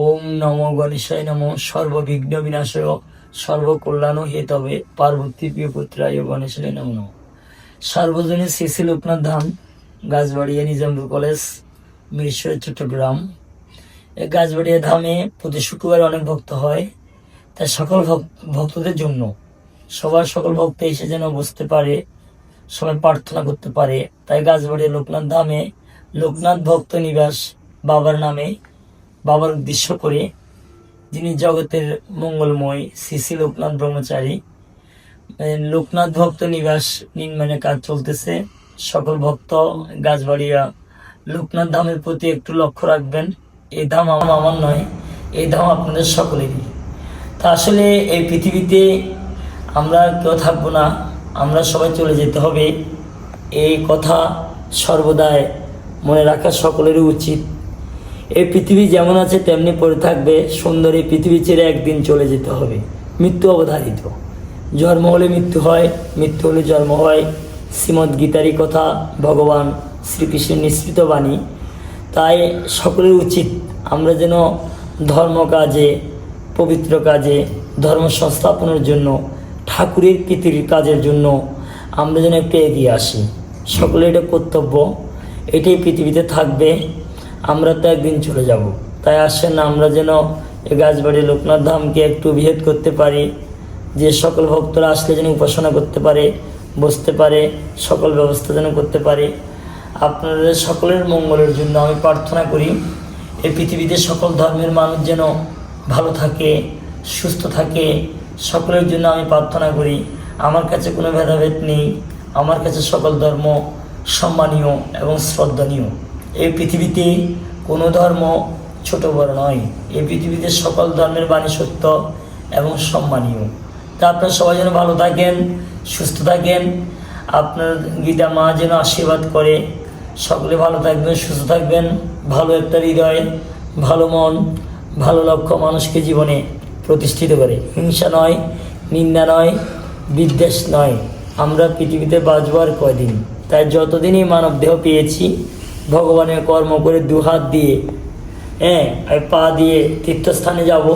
ওম নমো গণেশায় নমো সর্ববিঘ্ন বিনাশয় সর্বকল্যাণ হেতবে পার্বতী প্রিয় পুত্রায় গণেশায় নমো নমঃ। সার্বজনীন শ্রী লোকনাথ ধাম, গাছবাড়িয়া নিজামপুর কলেজ, মিরসরাই, চট্টগ্রাম। এই গাছবাড়িয়া ধামে প্রতি শুক্রবার অনেক ভক্ত হয়। তাই সকল ভক্তদের জন্য সকল ভক্ত এসে যেন বসতে পারে, সবাই প্রার্থনা করতে পারে। তাই গাছবাড়িয়া লোকনাথ ধামে লোকনাথ ভক্ত নিবাস বাবার নামে, বাবার উদ্দেশ্য করে, যিনি জগতের মঙ্গলময় শ্রী লোকনাথ ব্রহ্মচারী, লোকনাথ ভক্ত নিবাস নির্মাণের কাজ চলতেছে। সকল ভক্ত গাছবাড়িয়া লোকনাথ ধামের প্রতি একটু লক্ষ্য রাখবেন। এই ধাম আমার নয়, এই ধাম আপনাদের সকলেরই। তা আসলে এই পৃথিবীতে আমরা কেউ থাকবো না, আমরা সবাই চলে যেতে হবে। এই কথা সর্বদাই মনে রাখা সকলেরই উচিত। এই পৃথিবী যেমন আছে তেমনি পড়ে থাকবে। সুন্দর এই পৃথিবী ছেড়ে একদিন চলে যেতে হবে, মৃত্যু অবধারিত। জন্ম হলে মৃত্যু হয়, মৃত্যু হলে জন্ম হয়। শ্রীমদ্ গীতারই কথা, ভগবান শ্রীকৃষ্ণের নিঃসৃত বাণী। তাই সকলের উচিত আমরা যেন ধর্ম কাজে, পবিত্র কাজে, ধর্ম সংস্থাপনের জন্য, ঠাকুরের প্রীতির কাজের জন্য আমরা যেন একটু এগিয়ে আসি। সকলের এটা কর্তব্য, এটাই পৃথিবীতে থাকবে। আমরা তো একদিন চলে যাব। তাই আসেন আমরা যেন এই গাছবাড়ি লোকনাথ ধামকে একটু বিহেদ করতে পারি, যে সকল ভক্তরা আসলে যেন উপাসনা করতে পারে, বসতে পারে, সকল ব্যবস্থা যেন করতে পারে। আপনাদের সকলের মঙ্গলের জন্য আমি প্রার্থনা করি। এই পৃথিবীতে সকল ধর্মের মানুষ যেন ভালো থাকে, সুস্থ থাকে, সকলের জন্য আমি প্রার্থনা করি। আমার কাছে কোনো ভেদাভেদ নেই, আমার কাছে সকল ধর্ম সম্মানীয় এবং শ্রদ্ধনীয়। এই পৃথিবীতে কোনো ধর্ম ছোট বড় নয়, এই পৃথিবীতে সকল ধর্মের বাণী সত্য এবং সম্মানীয়। তা আপনারা সবাই যেন ভালো থাকেন, সুস্থ থাকেন। আপনার গীতা মা যেন আশীর্বাদ করে সকলে ভালো থাকবেন, সুস্থ থাকবেন। ভালো একটা হৃদয়, ভালো মন, ভালো লক্ষ্য মানুষকে জীবনে প্রতিষ্ঠিত করে। হিংসা নয়, নিন্দা নয়, বিদ্বেষ নয়। আমরা পৃথিবীতে বাঁচব আর কয়দিন। তাই যতদিনই মানব দেহ পেয়েছি, ভগবানের কর্ম করে দুহাত দিয়ে, আর পা দিয়ে তীর্থস্থানে যাব,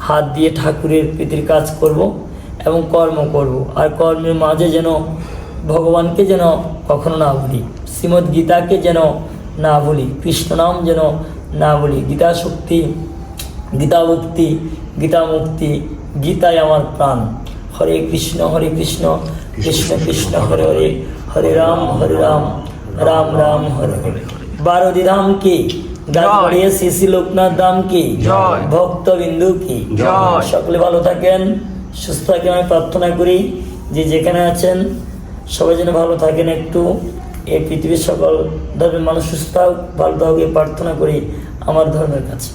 হাত দিয়ে ঠাকুরের প্রীতির কাজ করব এবং কর্ম করব। আর কর্মের মাঝে যেন ভগবানকে যেন কখনো না ভুলি, শ্রীমদ্ গীতাকে যেন না ভুলি, কৃষ্ণ নাম যেন না ভুলি। গীতা শক্তি, গীতা ভক্তি, গীতা মুক্তি, গীতাই আমার প্রাণ। হরে কৃষ্ণ কৃষ্ণ কৃষ্ণ হরে হরে, হরে রাম রাম রাম হরে হরে। বারোদি ধাম কি, গাছবাড়িয়া শ্রী লোকনাথ ধাম কি, ভক্তবিন্দু কি। সকলে ভালো থাকেন, সুস্থ থাকেন। আমি প্রার্থনা করি যে যেখানে আছেন সবাই যেন ভালো থাকেন। একটু এই পৃথিবীর সকল ধর্মের মানুষ সুস্থ হোক, ভালো থাকুক, প্রার্থনা করি আমার ধর্মের কাছে।